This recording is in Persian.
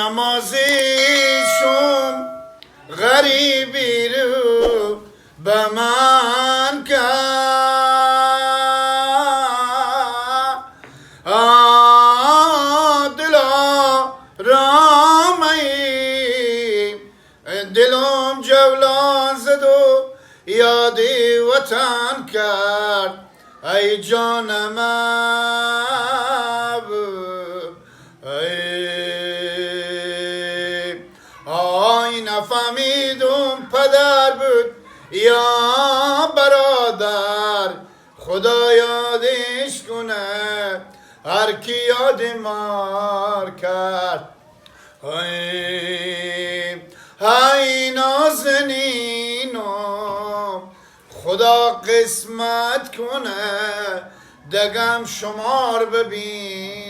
نمازی شم غریبی رو به من کرد دلا رامی دلم جولان زد و یادی وطن کرد ای جانم آی نفهمیدم پدر بود یا برادر خدا یادش کنه هر کی یاد مار کرد های نازنینم خدا قسمت کنه دگم شمار ببین